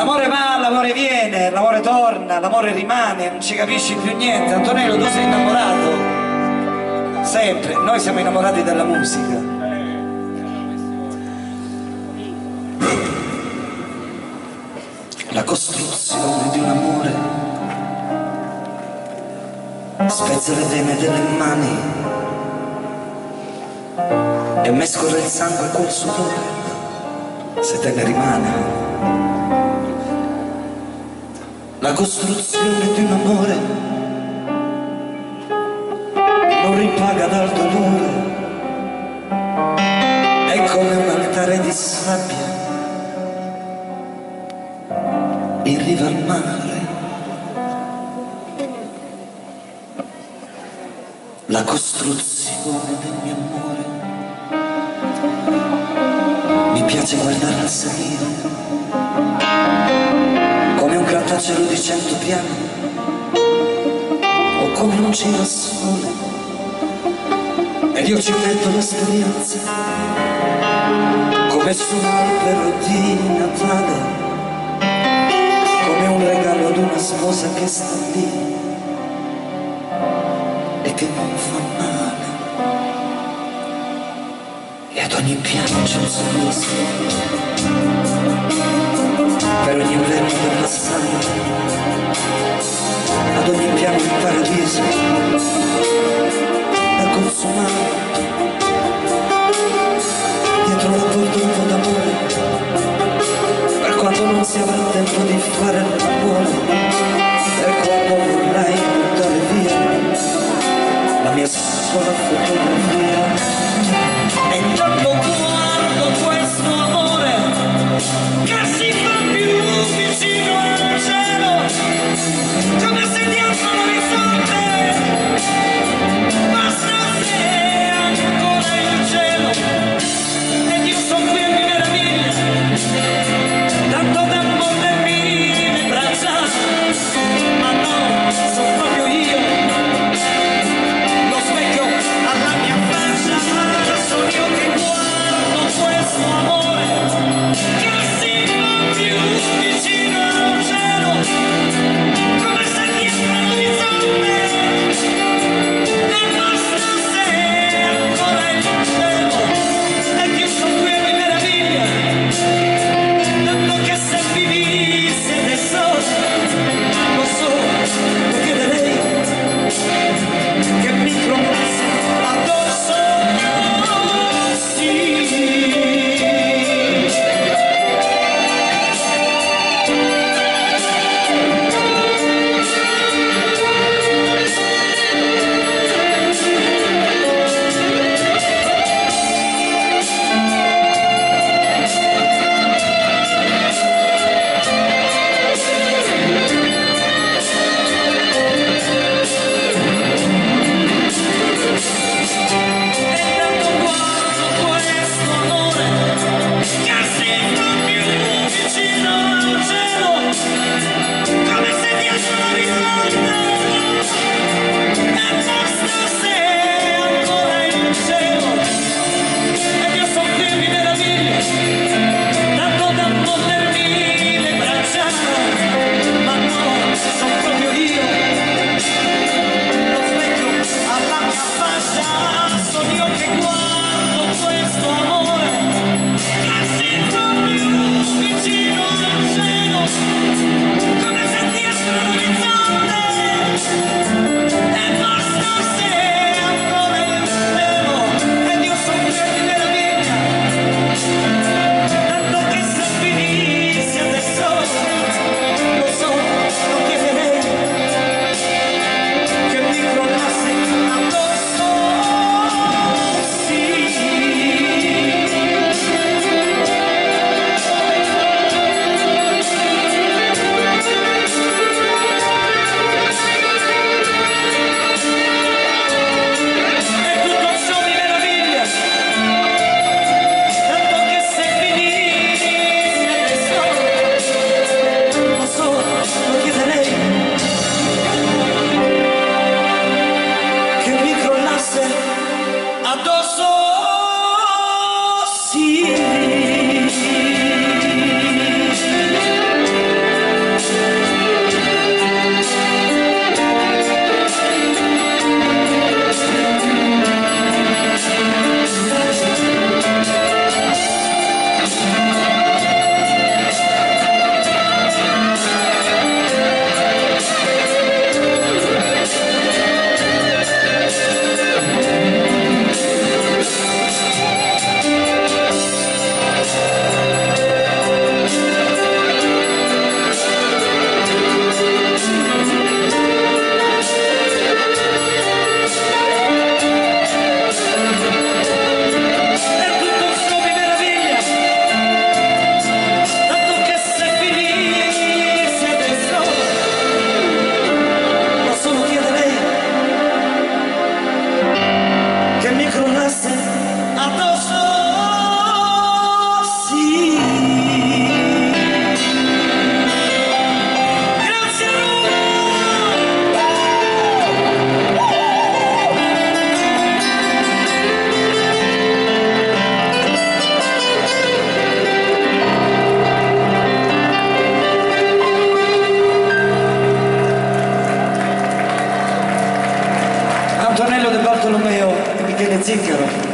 L'amore va, l'amore viene, l'amore torna, l'amore rimane, non ci capisci più niente. Antonello, tu sei innamorato? Sempre, noi siamo innamorati della musica. La costruzione di un amore spezza le vene delle mani e mescola il sangue col sudore, se te ne rimane. La costruzione di un amore non ripaga dal dolore, è come un altare di sabbia in riva al mare. La costruzione del mio amore mi piace guardarla salire come un grattacielo di 100 piani o come un girasole, ed io ci metto l'esperienza come su un albero di Natale, come un regalo ad una sposa che sta lì e che non fa male, e ad ogni piano c'è un sorriso, per ogni inverno della strada, ad ogni piano un paradiso da consumare, dietro la porta un po' d'amore, per quando non si avrà tempo di fare l'amore, per quando vorrai buttare via la mia sola fotografia. E intanto guardo questo amore che si fa più vicino al cielo, come se dietro l'orizzonte bastasse ancora il cielo, ed io son qui e mi meraviglia, tanto tempo le mie braccia, ma no, sono proprio io, lo specchio alla mia faccia. Antonello De Bartolomeo e Michele Ziccaro.